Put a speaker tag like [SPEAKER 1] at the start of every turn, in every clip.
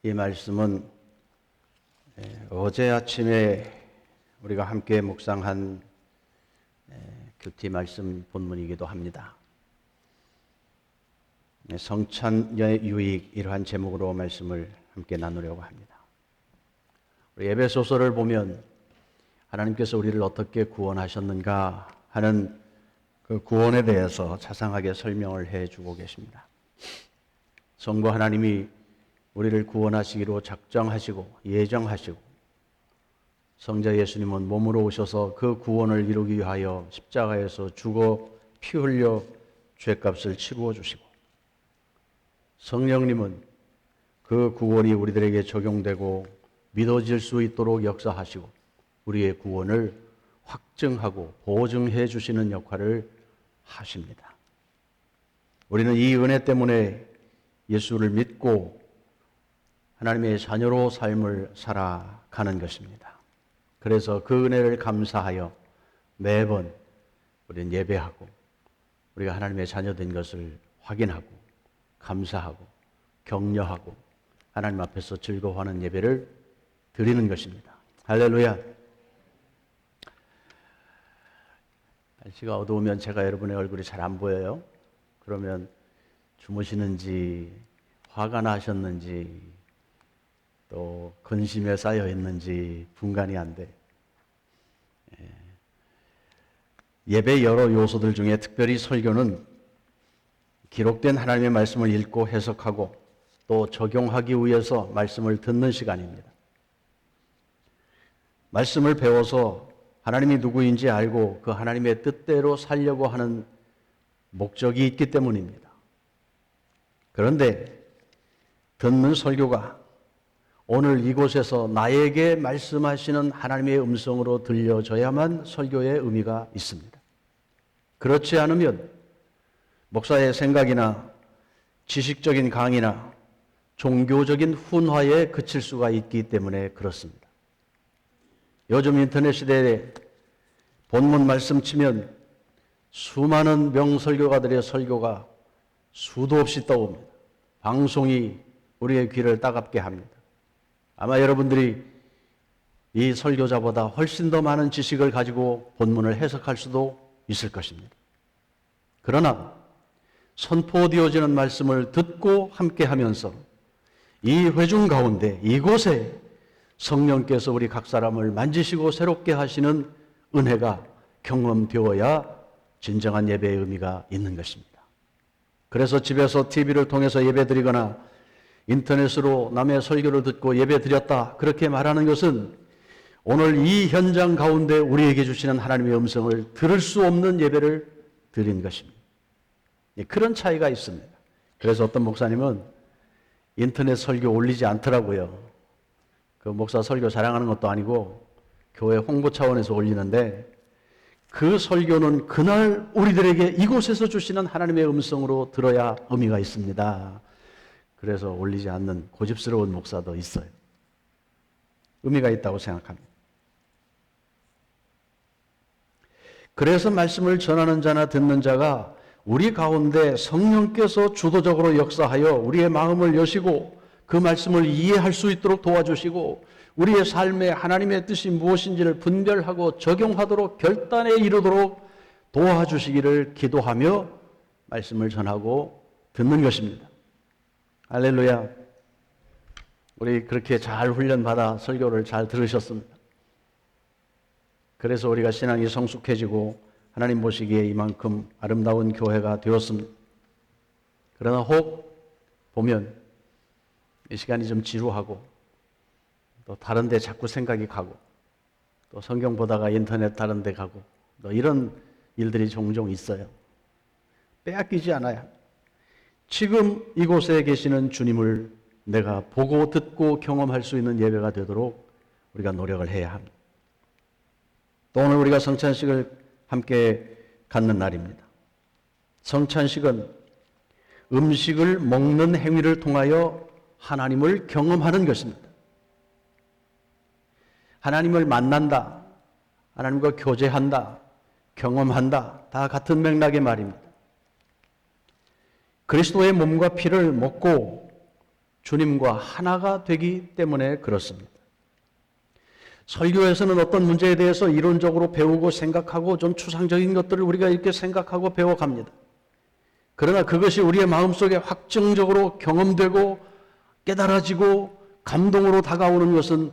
[SPEAKER 1] 이 말씀은 어제 아침에 우리가 함께 묵상한 큐티 말씀 본문이기도 합니다. 성찬의 유익, 이러한 제목으로 말씀을 함께 나누려고 합니다. 우리 에베소서를 보면 하나님께서 우리를 어떻게 구원하셨는가 하는 그 구원에 대해서 자상하게 설명을 해주고 계십니다. 성부 하나님이 우리를 구원하시기로 작정하시고 예정하시고, 성자 예수님은 몸으로 오셔서 그 구원을 이루기 위하여 십자가에서 죽어 피 흘려 죄값을 치루어 주시고, 성령님은 그 구원이 우리들에게 적용되고 믿어질 수 있도록 역사하시고 우리의 구원을 확증하고 보증해 주시는 역할을 하십니다. 우리는 이 은혜 때문에 예수를 믿고 하나님의 자녀로 삶을 살아가는 것입니다. 그래서 그 은혜를 감사하여 매번 우리는 예배하고, 우리가 하나님의 자녀된 것을 확인하고 감사하고 격려하고 하나님 앞에서 즐거워하는 예배를 드리는 것입니다. 할렐루야. 날씨가 어두우면 제가 여러분의 얼굴이 잘 안 보여요. 그러면 주무시는지, 화가 나셨는지, 또 근심에 쌓여 있는지 분간이 안 돼. 예배 여러 요소들 중에 특별히 설교는 기록된 하나님의 말씀을 읽고 해석하고 또 적용하기 위해서 말씀을 듣는 시간입니다. 말씀을 배워서 하나님이 누구인지 알고 그 하나님의 뜻대로 살려고 하는 목적이 있기 때문입니다. 그런데 듣는 설교가 오늘 이곳에서 나에게 말씀하시는 하나님의 음성으로 들려져야만 설교의 의미가 있습니다. 그렇지 않으면 목사의 생각이나 지식적인 강의나 종교적인 훈화에 그칠 수가 있기 때문에 그렇습니다. 요즘 인터넷 시대에 본문 말씀 치면 수많은 명설교가들의 설교가 수도 없이 떠옵니다. 방송이 우리의 귀를 따갑게 합니다. 아마 여러분들이 이 설교자보다 훨씬 더 많은 지식을 가지고 본문을 해석할 수도 있을 것입니다. 그러나 선포되어지는 말씀을 듣고 함께 하면서 이 회중 가운데 이곳에 성령께서 우리 각 사람을 만지시고 새롭게 하시는 은혜가 경험되어야 진정한 예배의 의미가 있는 것입니다. 그래서 집에서 TV를 통해서 예배드리거나 인터넷으로 남의 설교를 듣고 예배드렸다 그렇게 말하는 것은 오늘 이 현장 가운데 우리에게 주시는 하나님의 음성을 들을 수 없는 예배를 드린 것입니다. 그런 차이가 있습니다. 그래서 어떤 목사님은 인터넷 설교 올리지 않더라고요. 그 목사 설교 자랑하는 것도 아니고 교회 홍보 차원에서 올리는데, 그 설교는 그날 우리들에게 이곳에서 주시는 하나님의 음성으로 들어야 의미가 있습니다. 그래서 올리지 않는 고집스러운 목사도 있어요. 의미가 있다고 생각합니다. 그래서 말씀을 전하는 자나 듣는 자가 우리 가운데 성령께서 주도적으로 역사하여 우리의 마음을 여시고 그 말씀을 이해할 수 있도록 도와주시고 우리의 삶에 하나님의 뜻이 무엇인지를 분별하고 적용하도록 결단에 이르도록 도와주시기를 기도하며 말씀을 전하고 듣는 것입니다. 할렐루야. 우리 그렇게 잘 훈련받아 설교를 잘 들으셨습니다. 그래서 우리가 신앙이 성숙해지고 하나님 보시기에 이만큼 아름다운 교회가 되었습니다. 그러나 혹 보면 이 시간이 좀 지루하고 또 다른 데 자꾸 생각이 가고 또 성경 보다가 인터넷 다른 데 가고 또 이런 일들이 종종 있어요. 빼앗기지 않아야 지금 이곳에 계시는 주님을 내가 보고 듣고 경험할 수 있는 예배가 되도록 우리가 노력을 해야 합니다. 또 오늘 우리가 성찬식을 함께 갖는 날입니다. 성찬식은 음식을 먹는 행위를 통하여 하나님을 경험하는 것입니다. 하나님을 만난다, 하나님과 교제한다, 경험한다, 다 같은 맥락의 말입니다. 그리스도의 몸과 피를 먹고 주님과 하나가 되기 때문에 그렇습니다. 설교에서는 어떤 문제에 대해서 이론적으로 배우고 생각하고 좀 추상적인 것들을 우리가 이렇게 생각하고 배워갑니다. 그러나 그것이 우리의 마음속에 확정적으로 경험되고 깨달아지고 감동으로 다가오는 것은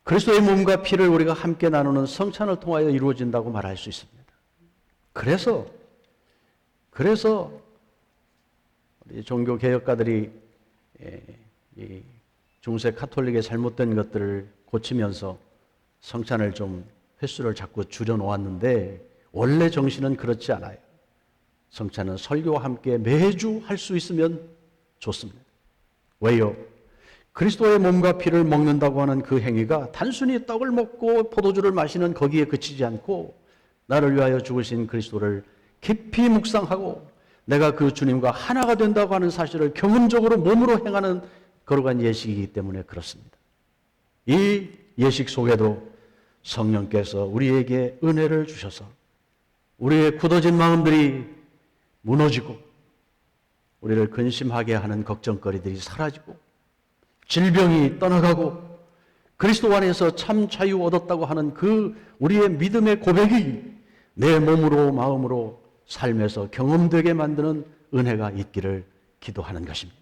[SPEAKER 1] 그리스도의 몸과 피를 우리가 함께 나누는 성찬을 통하여 이루어진다고 말할 수 있습니다. 그래서 우리 종교 개혁가들이 이 중세 카톨릭의 잘못된 것들을 고치면서 성찬을 좀 횟수를 자꾸 줄여 놓았는데 원래 정신은 그렇지 않아요. 성찬은 설교와 함께 매주 할 수 있으면 좋습니다. 왜요? 그리스도의 몸과 피를 먹는다고 하는 그 행위가 단순히 떡을 먹고 포도주를 마시는 거기에 그치지 않고 나를 위하여 죽으신 그리스도를 깊이 묵상하고 내가 그 주님과 하나가 된다고 하는 사실을 경험적으로 몸으로 행하는 거룩한 예식이기 때문에 그렇습니다. 이 예식 속에도 성령께서 우리에게 은혜를 주셔서 우리의 굳어진 마음들이 무너지고 우리를 근심하게 하는 걱정거리들이 사라지고 질병이 떠나가고 그리스도 안에서 참 자유 얻었다고 하는 그 우리의 믿음의 고백이 내 몸으로 마음으로 삶에서 경험되게 만드는 은혜가 있기를 기도하는 것입니다.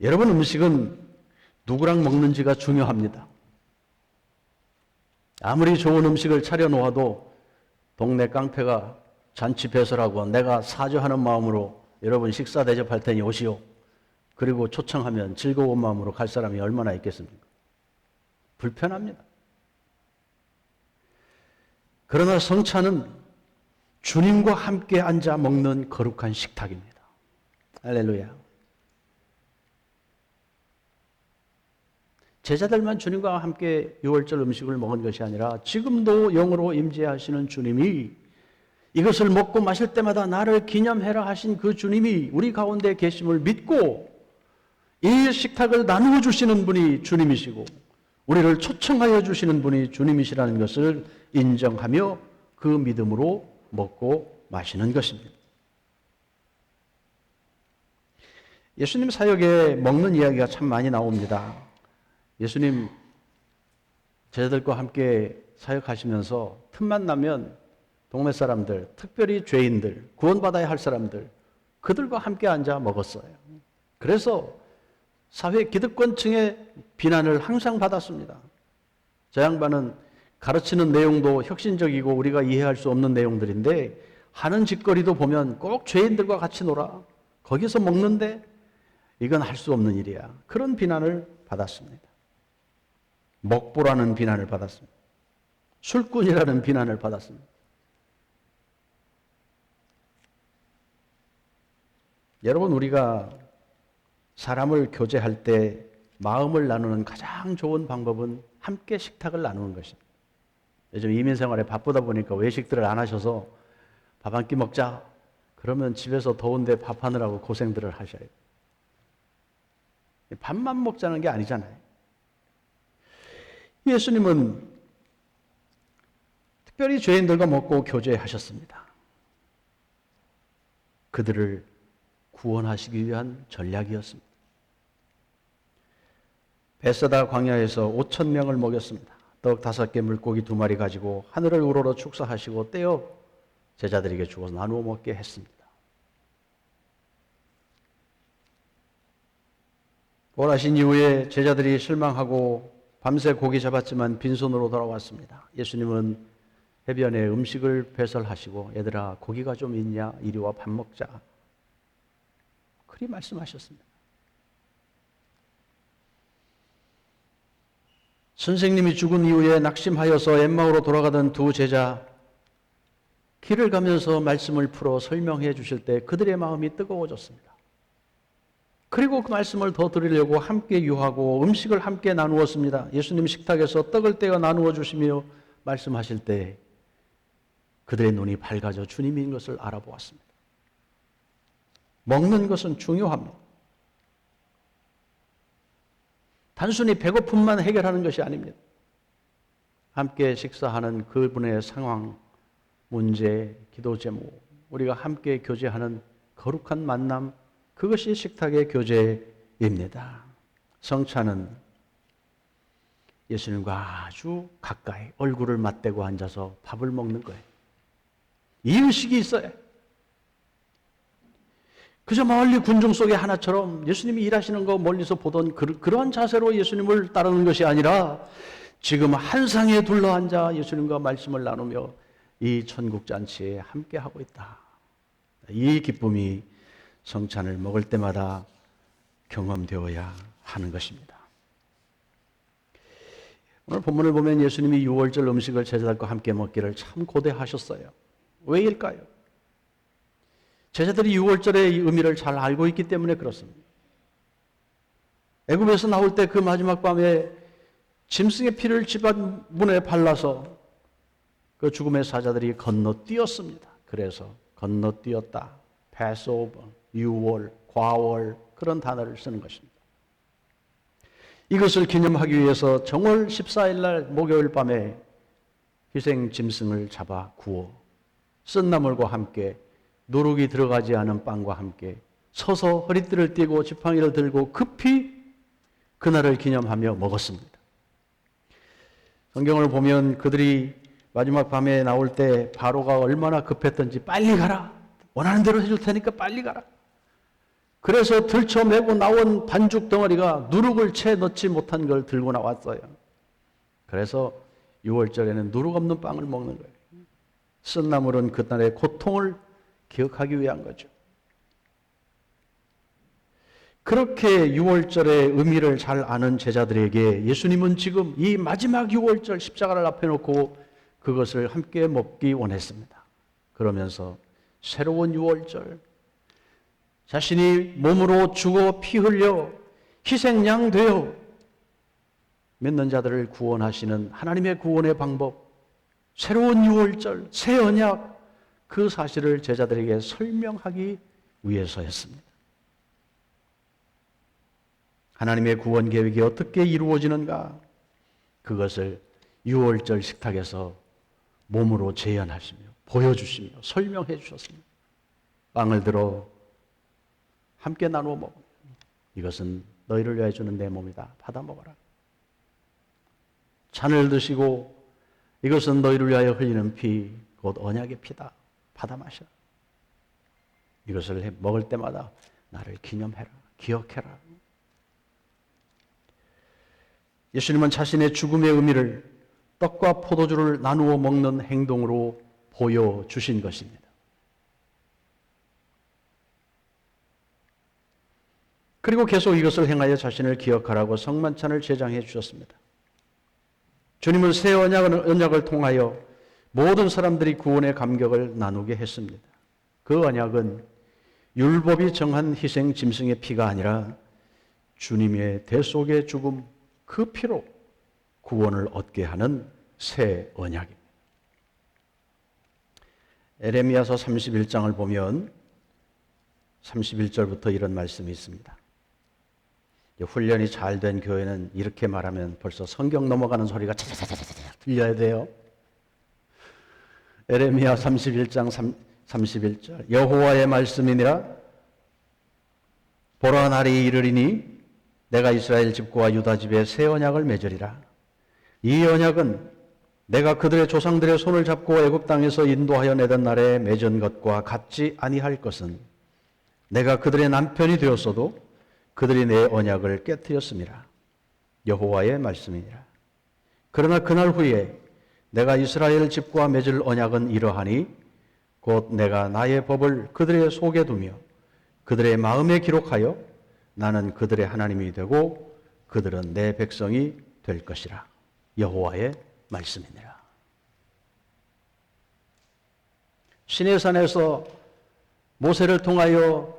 [SPEAKER 1] 여러분, 음식은 누구랑 먹는지가 중요합니다. 아무리 좋은 음식을 차려놓아도 동네 깡패가 잔치 배설하고 내가 사죄하는 마음으로 여러분 식사 대접할 테니 오시오. 그리고 초청하면 즐거운 마음으로 갈 사람이 얼마나 있겠습니까? 불편합니다. 그러나 성찬은 주님과 함께 앉아 먹는 거룩한 식탁입니다. 할렐루야. 제자들만 주님과 함께 유월절 음식을 먹은 것이 아니라 지금도 영으로 임재하시는 주님이 이것을 먹고 마실 때마다 나를 기념해라 하신 그 주님이 우리 가운데 계심을 믿고 이 식탁을 나누어 주시는 분이 주님이시고 우리를 초청하여 주시는 분이 주님이시라는 것을 인정하며 그 믿음으로 먹고 마시는 것입니다. 예수님 사역에 먹는 이야기가 참 많이 나옵니다. 예수님 제자들과 함께 사역하시면서 틈만 나면 동네 사람들, 특별히 죄인들, 구원받아야 할 사람들, 그들과 함께 앉아 먹었어요. 그래서 사회 기득권층의 비난을 항상 받았습니다. 저 양반은 가르치는 내용도 혁신적이고 우리가 이해할 수 없는 내용들인데 하는 짓거리도 보면 꼭 죄인들과 같이 놀아. 거기서 먹는데 이건 할 수 없는 일이야. 그런 비난을 받았습니다. 먹보라는 비난을 받았습니다. 술꾼이라는 비난을 받았습니다. 여러분, 우리가 사람을 교제할 때 마음을 나누는 가장 좋은 방법은 함께 식탁을 나누는 것입니다. 요즘 이민생활에 바쁘다 보니까 외식들을 안 하셔서 밥 한 끼 먹자. 그러면 집에서 더운데 밥하느라고 고생들을 하셔요. 밥만 먹자는 게 아니잖아요. 예수님은 특별히 죄인들과 먹고 교제하셨습니다. 그들을 구원하시기 위한 전략이었습니다. 베세다 광야에서 5,000명을 먹였습니다. 떡 5개, 물고기 2마리 가지고 하늘을 우러러 축사하시고 떼어 제자들에게 주어서 나누어 먹게 했습니다. 원하신 이후에 제자들이 실망하고 밤새 고기 잡았지만 빈손으로 돌아왔습니다. 예수님은 해변에 음식을 배설하시고 얘들아 고기가 좀 있냐? 이리 와 밥 먹자. 그리 말씀하셨습니다. 선생님이 죽은 이후에 낙심하여서 엠마오로 돌아가던 두 제자 길을 가면서 말씀을 풀어 설명해 주실 때 그들의 마음이 뜨거워졌습니다. 그리고 그 말씀을 더 들으려고 함께 유하고 음식을 함께 나누었습니다. 예수님 식탁에서 떡을 떼어 나누어 주시며 말씀하실 때 그들의 눈이 밝아져 주님인 것을 알아보았습니다. 먹는 것은 중요합니다. 단순히 배고픔만 해결하는 것이 아닙니다. 함께 식사하는 그분의 상황, 문제, 기도 제목, 우리가 함께 교제하는 거룩한 만남, 그것이 식탁의 교제입니다. 성찬은 예수님과 아주 가까이 얼굴을 맞대고 앉아서 밥을 먹는 거예요. 이 의식이 있어요. 그저 멀리 군중 속의 하나처럼 예수님이 일하시는 거 멀리서 보던 그러한 자세로 예수님을 따르는 것이 아니라 지금 한 상에 둘러앉아 예수님과 말씀을 나누며 이 천국잔치에 함께하고 있다. 이 기쁨이 성찬을 먹을 때마다 경험되어야 하는 것입니다. 오늘 본문을 보면 예수님이 유월절 음식을 제자들과 함께 먹기를 참 고대하셨어요. 왜일까요? 제자들이 유월절의 이 의미를 잘 알고 있기 때문에 그렇습니다. 애굽에서 나올 때 그 마지막 밤에 짐승의 피를 집안 문에 발라서 그 죽음의 사자들이 건너뛰었습니다. 그래서 건너뛰었다. 패스오버, 유월, 과월 그런 단어를 쓰는 것입니다. 이것을 기념하기 위해서 정월 14일 날 목요일 밤에 희생 짐승을 잡아 구워 쓴 나물과 함께 누룩이 들어가지 않은 빵과 함께 서서 허리띠를 띠고 지팡이를 들고 급히 그날을 기념하며 먹었습니다. 성경을 보면 그들이 마지막 밤에 나올 때 바로가 얼마나 급했던지 빨리 가라. 원하는 대로 해줄 테니까 빨리 가라. 그래서 들쳐매고 나온 반죽 덩어리가 누룩을 채 넣지 못한 걸 들고 나왔어요. 그래서 6월절에는 누룩 없는 빵을 먹는 거예요. 쓴 나물은 그날의 고통을 기억하기 위한 거죠. 그렇게 6월절의 의미를 잘 아는 제자들에게 예수님은 지금 이 마지막 6월절 십자가를 앞에 놓고 그것을 함께 먹기 원했습니다. 그러면서 새로운 6월절, 자신이 몸으로 죽어 피 흘려 희생양 되어 믿는 자들을 구원하시는 하나님의 구원의 방법, 새로운 6월절, 새 언약, 그 사실을 제자들에게 설명하기 위해서였습니다. 하나님의 구원 계획이 어떻게 이루어지는가, 그것을 6월절 식탁에서 몸으로 재현하시며 보여주시며 설명해 주셨습니다. 빵을 들어 함께 나누어 먹어. 이것은 너희를 위하여 주는 내 몸이다. 받아 먹어라. 잔을 드시고 이것은 너희를 위하여 흘리는 피, 곧 언약의 피다. 받아 마셔라. 이것을 먹을 때마다 나를 기념해라. 기억해라. 예수님은 자신의 죽음의 의미를 떡과 포도주를 나누어 먹는 행동으로 보여주신 것입니다. 그리고 계속 이것을 행하여 자신을 기억하라고 성만찬을 제정해 주셨습니다. 주님은 새 언약을 통하여 모든 사람들이 구원의 감격을 나누게 했습니다. 그 언약은 율법이 정한 희생 짐승의 피가 아니라 주님의 대속의 죽음, 그 피로 구원을 얻게 하는 새 언약입니다. 에레미야서 31장을 보면 31절부터 이런 말씀이 있습니다. 훈련이 잘 된 교회는 이렇게 말하면 벌써 성경 넘어가는 소리가 차차차차차 들려야 돼요. 에레미야 31장 31절 여호와의 말씀이니라. 보라, 날이 이르리니 내가 이스라엘 집과 유다 집에 새 언약을 맺으리라. 이 언약은 내가 그들의 조상들의 손을 잡고 애굽 땅에서 인도하여 내던 날에 맺은 것과 같지 아니할 것은 내가 그들의 남편이 되었어도 그들이 내 언약을 깨뜨렸음이라. 여호와의 말씀이니라. 그러나 그날 후에 내가 이스라엘 집과 맺을 언약은 이러하니 곧 내가 나의 법을 그들의 속에 두며 그들의 마음에 기록하여 나는 그들의 하나님이 되고 그들은 내 백성이 될 것이라. 여호와의 말씀이니라. 시내산에서 모세를 통하여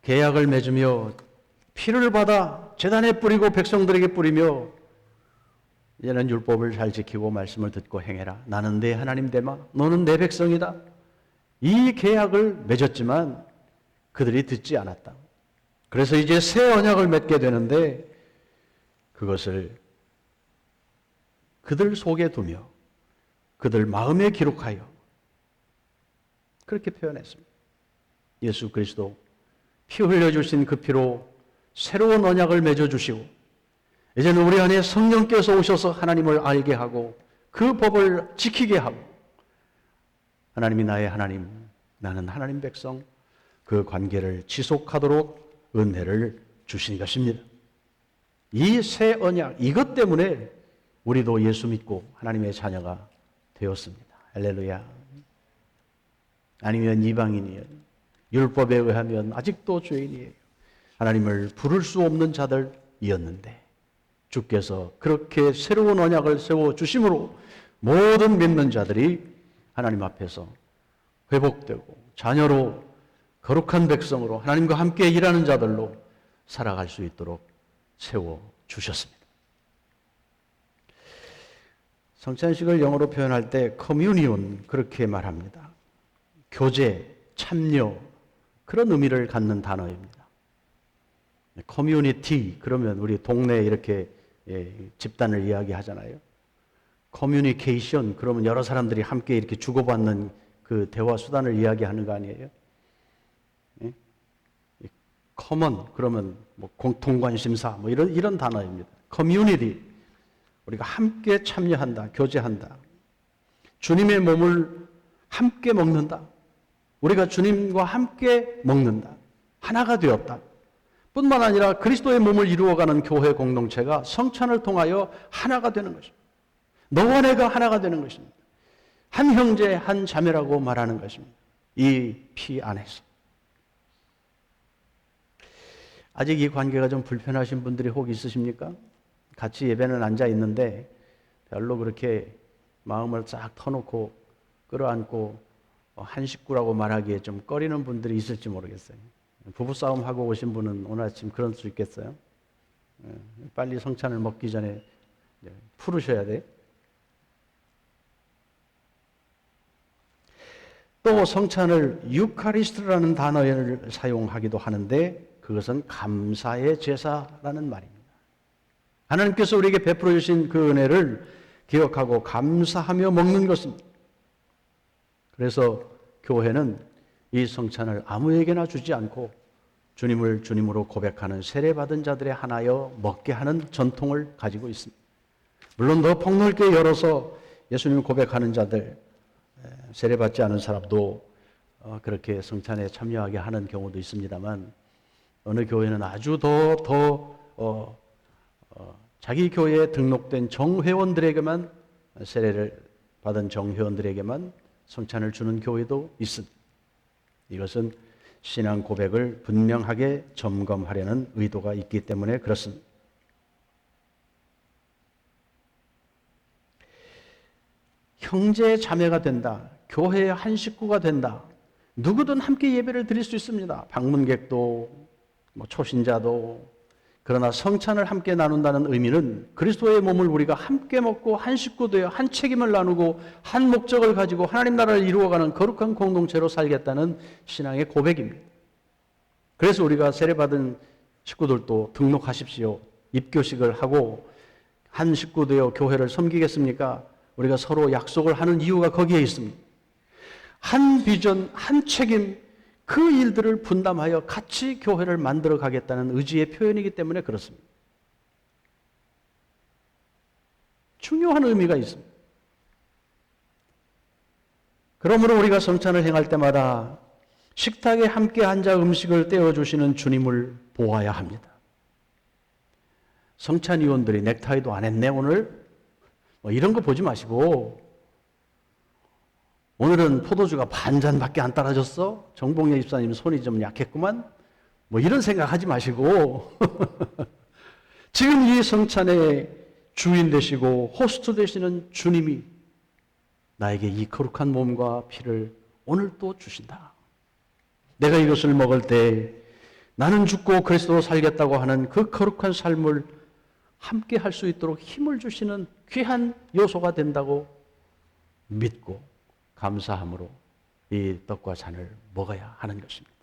[SPEAKER 1] 계약을 맺으며 피를 받아 제단에 뿌리고 백성들에게 뿌리며 이제는 율법을 잘 지키고 말씀을 듣고 행해라. 나는 내 하나님 되마. 너는 내 백성이다. 이 계약을 맺었지만 그들이 듣지 않았다. 그래서 이제 새 언약을 맺게 되는데 그것을 그들 속에 두며 그들 마음에 기록하여 그렇게 표현했습니다. 예수 그리스도 피 흘려주신 그 피로 새로운 언약을 맺어주시고 이제는 우리 안에 성령께서 오셔서 하나님을 알게 하고 그 법을 지키게 하고 하나님이 나의 하나님, 나는 하나님 백성, 그 관계를 지속하도록 은혜를 주신 것입니다. 이 새 언약, 이것 때문에 우리도 예수 믿고 하나님의 자녀가 되었습니다. 할렐루야. 아니면 이방인이에요. 율법에 의하면 아직도 죄인이에요. 하나님을 부를 수 없는 자들이었는데 주께서 그렇게 새로운 언약을 세워주심으로 모든 믿는 자들이 하나님 앞에서 회복되고 자녀로 거룩한 백성으로 하나님과 함께 일하는 자들로 살아갈 수 있도록 세워주셨습니다. 성찬식을 영어로 표현할 때 커뮤니온 그렇게 말합니다. 교제, 참여 그런 의미를 갖는 단어입니다. 커뮤니티 그러면 우리 동네에 이렇게 집단을 이야기하잖아요. 커뮤니케이션 그러면 여러 사람들이 함께 이렇게 주고받는 그 대화 수단을 이야기하는 거 아니에요? 커먼 그러면 뭐 공통 관심사 뭐 이런 단어입니다. 커뮤니티 우리가 함께 참여한다, 교제한다. 주님의 몸을 함께 먹는다. 우리가 주님과 함께 먹는다. 하나가 되었다. 뿐만 아니라 그리스도의 몸을 이루어가는 교회 공동체가 성찬을 통하여 하나가 되는 것입니다. 너와 내가 하나가 되는 것입니다. 한 형제, 한 자매라고 말하는 것입니다. 이 피 안에서. 아직 이 관계가 좀 불편하신 분들이 혹 있으십니까? 같이 예배는 앉아 있는데 별로 그렇게 마음을 쫙 터놓고 끌어안고 한 식구라고 말하기에 좀 꺼리는 분들이 있을지 모르겠어요. 부부싸움 하고 오신 분은 오늘 아침 그럴 수 있겠어요? 빨리 성찬을 먹기 전에 풀으셔야 돼. 또 성찬을 유카리스트라는 단어를 사용하기도 하는데 그것은 감사의 제사라는 말입니다. 하나님께서 우리에게 베풀어 주신 그 은혜를 기억하고 감사하며 먹는 것입니다. 그래서 교회는 이 성찬을 아무에게나 주지 않고 주님을 주님으로 고백하는 세례받은 자들의 하나여 먹게 하는 전통을 가지고 있습니다. 물론 더 폭넓게 열어서 예수님을 고백하는 자들, 세례받지 않은 사람도 그렇게 성찬에 참여하게 하는 경우도 있습니다만 어느 교회는 아주 더 자기 교회에 등록된 정회원들에게만 세례를 받은 정회원들에게만 성찬을 주는 교회도 있습니다. 이것은 신앙 고백을 분명하게 점검하려는 의도가 있기 때문에 그렇습니다. 형제 자매가 된다. 교회의 한 식구가 된다. 누구든 함께 예배를 드릴 수 있습니다. 방문객도 초신자도. 그러나 성찬을 함께 나눈다는 의미는 그리스도의 몸을 우리가 함께 먹고 한 식구 되어 한 책임을 나누고 한 목적을 가지고 하나님 나라를 이루어가는 거룩한 공동체로 살겠다는 신앙의 고백입니다. 그래서 우리가 세례받은 식구들도 등록하십시오. 입교식을 하고 한 식구 되어 교회를 섬기겠습니까? 우리가 서로 약속을 하는 이유가 거기에 있습니다. 한 비전, 한 책임, 그 일들을 분담하여 같이 교회를 만들어 가겠다는 의지의 표현이기 때문에 그렇습니다. 중요한 의미가 있습니다. 그러므로 우리가 성찬을 행할 때마다 식탁에 함께 앉아 음식을 떼어주시는 주님을 보아야 합니다. 성찬위원들이 넥타이도 안 했네 오늘? 이런 거 보지 마시고 오늘은 포도주가 반잔밖에 안 따라졌어? 정봉래 집사님 손이 좀 약했구만? 이런 생각하지 마시고 지금 이 성찬의 주인 되시고 호스트 되시는 주님이 나에게 이 거룩한 몸과 피를 오늘 또 주신다. 내가 이것을 먹을 때 나는 죽고 그리스도로 살겠다고 하는 그 거룩한 삶을 함께 할 수 있도록 힘을 주시는 귀한 요소가 된다고 믿고 감사함으로 이 떡과 잔을 먹어야 하는 것입니다.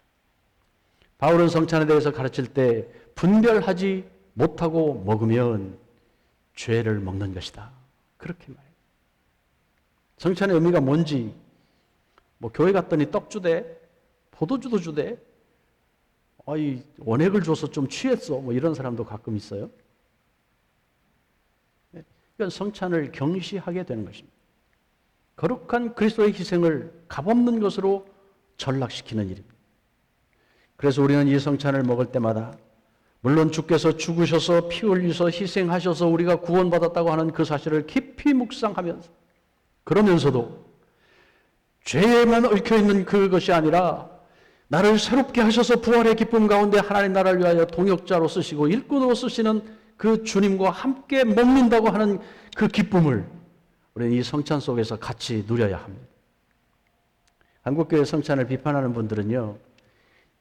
[SPEAKER 1] 바울은 성찬에 대해서 가르칠 때 분별하지 못하고 먹으면 죄를 먹는 것이다. 그렇게 말해요. 성찬의 의미가 뭔지 교회 갔더니 떡 주대, 포도주도 주대, 아이, 원액을 줘서 좀 취했어. 뭐 이런 사람도 가끔 있어요. 그러니까 성찬을 경시하게 되는 것입니다. 거룩한 그리스도의 희생을 값없는 것으로 전락시키는 일입니다. 그래서 우리는 이 성찬을 먹을 때마다 물론 주께서 죽으셔서 피 흘리셔서 희생하셔서 우리가 구원받았다고 하는 그 사실을 깊이 묵상하면서, 그러면서도 죄에만 얽혀있는 그것이 아니라 나를 새롭게 하셔서 부활의 기쁨 가운데 하나님 나라를 위하여 동역자로 쓰시고 일꾼으로 쓰시는 그 주님과 함께 먹는다고 하는 그 기쁨을 우리는 이 성찬 속에서 같이 누려야 합니다. 한국교회 성찬을 비판하는 분들은요,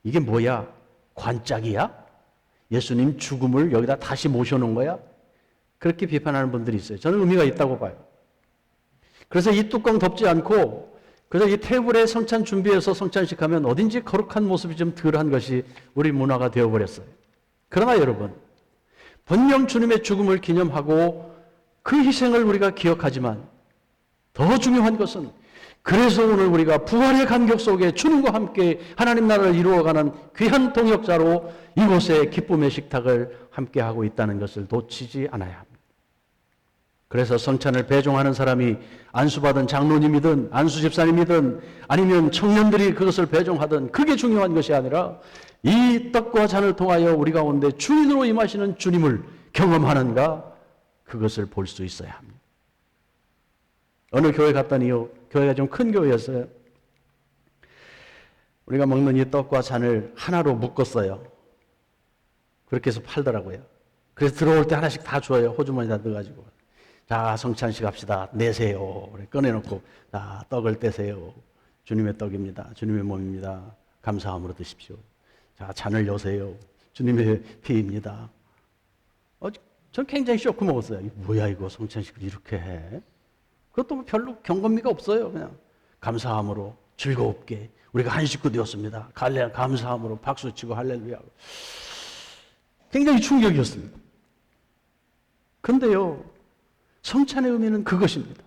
[SPEAKER 1] 이게 뭐야? 관짝이야? 예수님 죽음을 여기다 다시 모셔놓은 거야? 그렇게 비판하는 분들이 있어요. 저는 의미가 있다고 봐요. 그래서 이 뚜껑 덮지 않고 그래서 이 테이블에 성찬 준비해서 성찬식 하면 어딘지 거룩한 모습이 좀 덜한 것이 우리 문화가 되어버렸어요. 그러나 여러분, 분명 주님의 죽음을 기념하고 그 희생을 우리가 기억하지만 더 중요한 것은, 그래서 오늘 우리가 부활의 감격 속에 주님과 함께 하나님 나라를 이루어가는 귀한 동역자로 이곳의 기쁨의 식탁을 함께하고 있다는 것을 놓치지 않아야 합니다. 그래서 성찬을 배종하는 사람이 안수받은 장로님이든 안수집사님이든 아니면 청년들이 그것을 배종하든 그게 중요한 것이 아니라 이 떡과 잔을 통하여 우리 가운데 주인으로 임하시는 주님을 경험하는가, 그것을 볼 수 있어야 합니다. 어느 교회 갔더니요, 교회가 좀 큰 교회였어요. 우리가 먹는 이 떡과 잔을 하나로 묶었어요. 그렇게 해서 팔더라고요. 그래서 들어올 때 하나씩 다 줘요. 호주머니에다 넣어가지고. 자, 성찬식 합시다. 내세요. 꺼내놓고, 자, 떡을 떼세요. 주님의 떡입니다. 주님의 몸입니다. 감사함으로 드십시오. 자, 잔을 여세요. 주님의 피입니다. 전 굉장히 쇼크 먹었어요. 뭐야 이거, 성찬식을 이렇게 해? 그것도 별로 경건미가 없어요. 그냥 감사함으로 즐겁게 우리가 한 식구 되었습니다. 감사함으로 박수치고 할렐루야. 굉장히 충격이었습니다. 그런데요, 성찬의 의미는 그것입니다.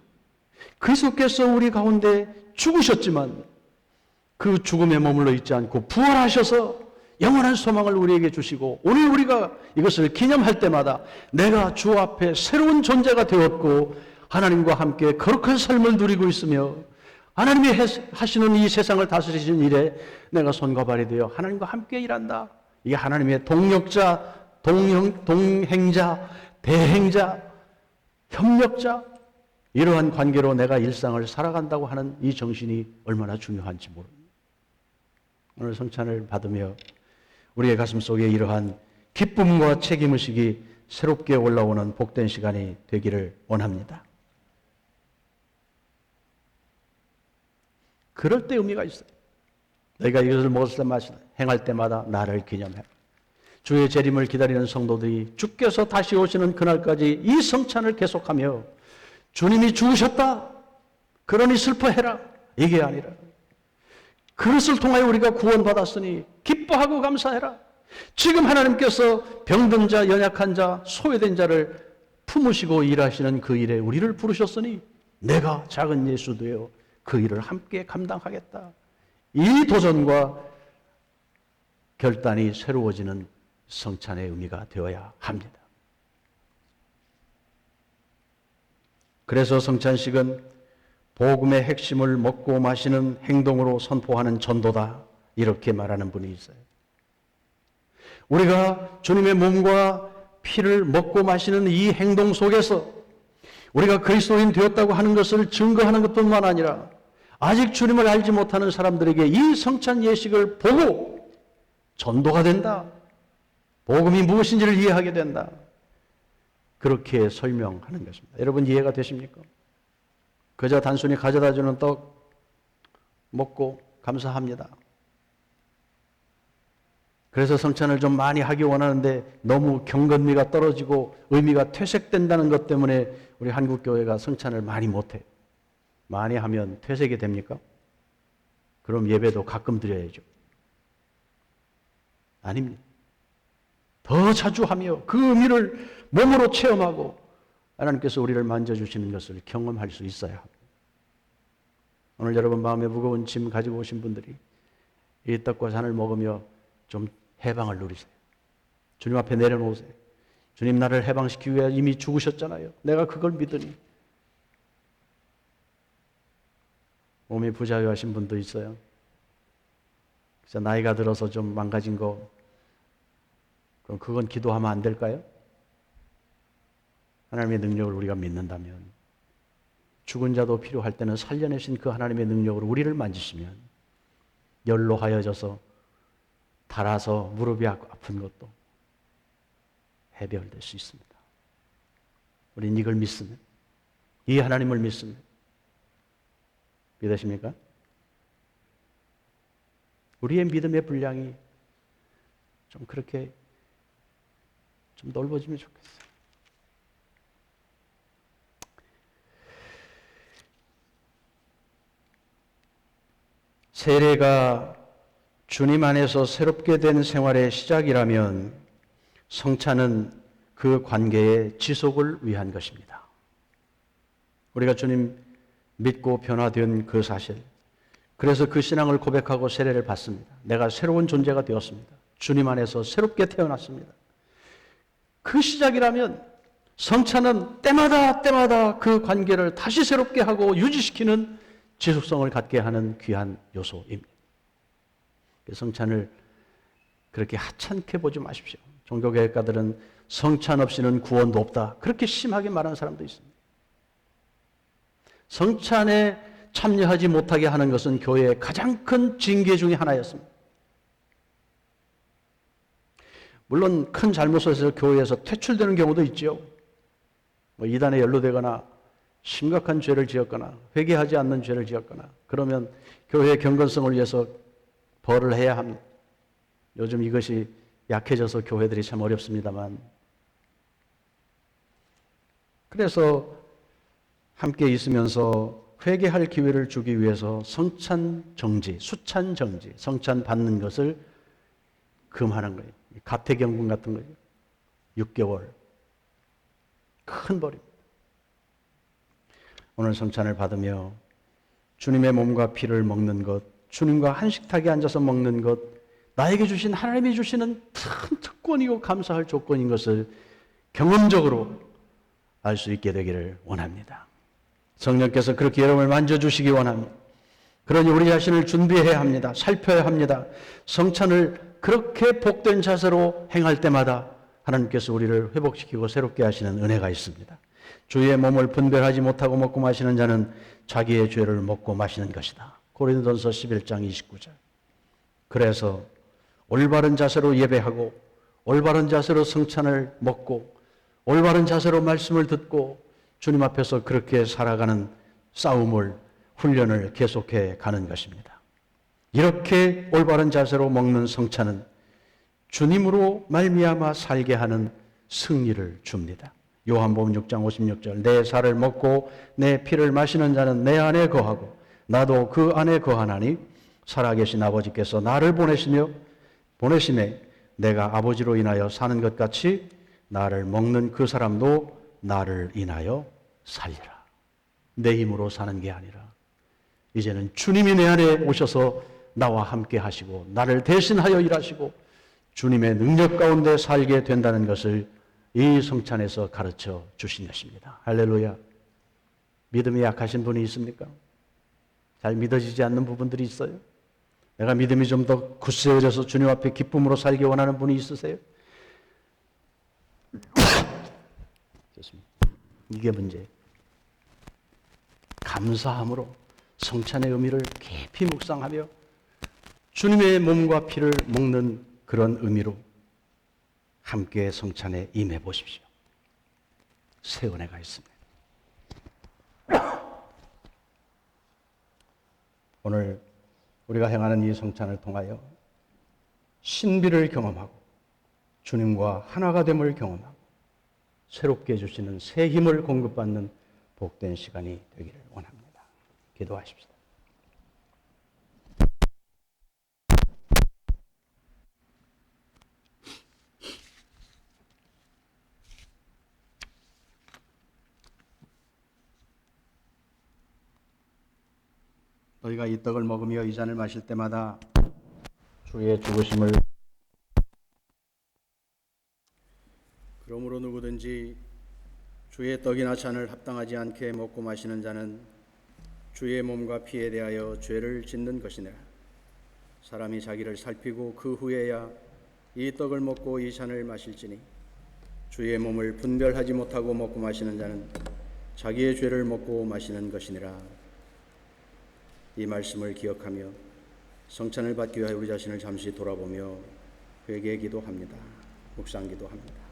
[SPEAKER 1] 그리스도께서 우리 가운데 죽으셨지만 그 죽음에 머물러 있지 않고 부활하셔서 영원한 소망을 우리에게 주시고, 오늘 우리가 이것을 기념할 때마다 내가 주 앞에 새로운 존재가 되었고 하나님과 함께 거룩한 삶을 누리고 있으며 하나님이 하시는 이 세상을 다스리시는 일에 내가 손과 발이 되어 하나님과 함께 일한다. 이게 하나님의 동역자, 동행자, 대행자, 협력자, 이러한 관계로 내가 일상을 살아간다고 하는 이 정신이 얼마나 중요한지 모릅니다. 오늘 성찬을 받으며 우리의 가슴 속에 이러한 기쁨과 책임의식이 새롭게 올라오는 복된 시간이 되기를 원합니다. 그럴 때 의미가 있어요. 너희가 이것을 먹을 때 마시다 행할 때마다 나를 기념해. 주의 재림을 기다리는 성도들이 주께서 다시 오시는 그날까지 이 성찬을 계속하며 주님이 죽으셨다, 그러니 슬퍼해라, 이게 아니라 그것을 통하여 우리가 구원받았으니 기뻐하고 감사해라. 지금 하나님께서 병든 자, 연약한 자, 소외된 자를 품으시고 일하시는 그 일에 우리를 부르셨으니 내가 작은 예수 되어 그 일을 함께 감당하겠다. 이 도전과 결단이 새로워지는 성찬의 의미가 되어야 합니다. 그래서 성찬식은 복음의 핵심을 먹고 마시는 행동으로 선포하는 전도다, 이렇게 말하는 분이 있어요. 우리가 주님의 몸과 피를 먹고 마시는 이 행동 속에서 우리가 그리스도인 되었다고 하는 것을 증거하는 것뿐만 아니라 아직 주님을 알지 못하는 사람들에게 이 성찬 예식을 보고 전도가 된다. 복음이 무엇인지를 이해하게 된다. 그렇게 설명하는 것입니다. 여러분 이해가 되십니까? 그저 단순히 가져다 주는 떡 먹고 감사합니다. 그래서 성찬을 좀 많이 하기 원하는데 너무 경건미가 떨어지고 의미가 퇴색된다는 것 때문에 우리 한국교회가 성찬을 많이 못해요. 많이 하면 퇴색이 됩니까? 그럼 예배도 가끔 드려야죠. 아닙니다. 더 자주 하며 그 의미를 몸으로 체험하고 하나님께서 우리를 만져주시는 것을 경험할 수 있어야 합니다. 오늘 여러분 마음에 무거운 짐 가지고 오신 분들이 이 떡과 잔을 먹으며 좀 해방을 누리세요. 주님 앞에 내려놓으세요. 주님 나를 해방시키기 위해 이미 죽으셨잖아요. 내가 그걸 믿으니. 몸이 부자유하신 분도 있어요. 그래서 나이가 들어서 좀 망가진 거, 그럼 그건 기도하면 안 될까요? 하나님의 능력을 우리가 믿는다면, 죽은 자도 필요할 때는 살려내신 그 하나님의 능력으로 우리를 만지시면 열로 하여져서 닳아서 무릎이 아픈 것도 해결될 수 있습니다. 우리는 이걸 믿습니다. 이 하나님을 믿습니다. 믿으십니까? 우리의 믿음의 분량이 좀 그렇게 좀 넓어지면 좋겠어요. 세례가 주님 안에서 새롭게 된 생활의 시작이라면 성찬은 그 관계의 지속을 위한 것입니다. 우리가 주님 믿고 변화된 그 사실, 그래서 그 신앙을 고백하고 세례를 받습니다. 내가 새로운 존재가 되었습니다. 주님 안에서 새롭게 태어났습니다. 그 시작이라면 성찬은 때마다 그 관계를 다시 새롭게 하고 유지시키는 지속성을 갖게 하는 귀한 요소입니다. 성찬을 그렇게 하찮게 보지 마십시오. 종교개혁가들은 성찬 없이는 구원도 없다, 그렇게 심하게 말하는 사람도 있습니다. 성찬에 참여하지 못하게 하는 것은 교회의 가장 큰 징계 중에 하나였습니다. 물론 큰 잘못을 해서 교회에서 퇴출되는 경우도 있죠. 이단에 연루되거나 심각한 죄를 지었거나 회개하지 않는 죄를 지었거나 그러면 교회의 경건성을 위해서 벌을 해야 합니다. 요즘 이것이 약해져서 교회들이 참 어렵습니다만, 그래서 함께 있으면서 회개할 기회를 주기 위해서 성찬 정지, 수찬 정지, 성찬 받는 것을 금하는 거예요. 가택연금 같은 거예요. 6개월. 큰 벌입니다. 오늘 성찬을 받으며 주님의 몸과 피를 먹는 것, 주님과 한식탁에 앉아서 먹는 것, 나에게 주신 하나님이 주시는 큰 특권이고 감사할 조건인 것을 경험적으로 알 수 있게 되기를 원합니다. 성령께서 그렇게 여러분을 만져주시기 원합니다. 그러니 우리 자신을 준비해야 합니다. 살펴야 합니다. 성찬을 그렇게 복된 자세로 행할 때마다 하나님께서 우리를 회복시키고 새롭게 하시는 은혜가 있습니다. 주의 몸을 분별하지 못하고 먹고 마시는 자는 자기의 죄를 먹고 마시는 것이다. 고린도전서 11장 29절. 그래서 올바른 자세로 예배하고 올바른 자세로 성찬을 먹고 올바른 자세로 말씀을 듣고 주님 앞에서 그렇게 살아가는 싸움을, 훈련을 계속해 가는 것입니다. 이렇게 올바른 자세로 먹는 성찬은 주님으로 말미암아 살게 하는 승리를 줍니다. 요한복음 6장 56절, 내 살을 먹고 내 피를 마시는 자는 내 안에 거하고 나도 그 안에 거하나니 살아계신 아버지께서 나를 보내심에 내가 아버지로 인하여 사는 것 같이 나를 먹는 그 사람도 나를 인하여 살리라. 내 힘으로 사는 게 아니라 이제는 주님이 내 안에 오셔서 나와 함께 하시고 나를 대신하여 일하시고 주님의 능력 가운데 살게 된다는 것을 이 성찬에서 가르쳐 주신 것입니다. 할렐루야. 믿음이 약하신 분이 있습니까? 잘 믿어지지 않는 부분들이 있어요? 내가 믿음이 좀 더 굳세어져서 주님 앞에 기쁨으로 살기 원하는 분이 있으세요? 좋습니다. 이게 문제예요. 감사함으로 성찬의 의미를 깊이 묵상하며 주님의 몸과 피를 먹는 그런 의미로 함께 성찬에 임해 보십시오. 새 은혜가 있습니다. 오늘 우리가 행하는 이 성찬을 통하여 신비를 경험하고 주님과 하나가 됨을 경험하고 새롭게 해주시는 새 힘을 공급받는 복된 시간이 되기를 원합니다. 기도하십시다. 너희가 이 떡을 먹으며 이 잔을 마실 때마다 주의 죽으심을 누구든지 주의 떡이나 잔을 합당하지 않게 먹고 마시는 자는 주의 몸과 피에 대하여 죄를 짓는 것이니라. 사람이 자기를 살피고 그 후에야 이 떡을 먹고 이 잔을 마실지니 주의 몸을 분별하지 못하고 먹고 마시는 자는 자기의 죄를 먹고 마시는 것이니라. 이 말씀을 기억하며 성찬을 받기 위하여 우리 자신을 잠시 돌아보며 회개 기도합니다. 묵상 기도합니다.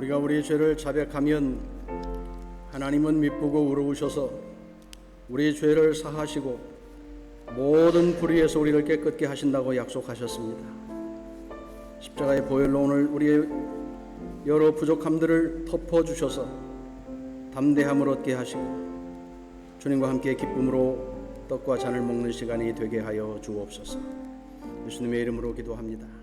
[SPEAKER 1] 우리가 우리의 죄를 자백하면 하나님은 미쁘고 의로우셔서 우리의 죄를 사하시고 모든 불의에서 우리를 깨끗게 하신다고 약속하셨습니다. 십자가의 보혈로 오늘 우리의 여러 부족함들을 덮어주셔서 담대함을 얻게 하시고 주님과 함께 기쁨으로 떡과 잔을 먹는 시간이 되게 하여 주옵소서. 예수님의 이름으로 기도합니다.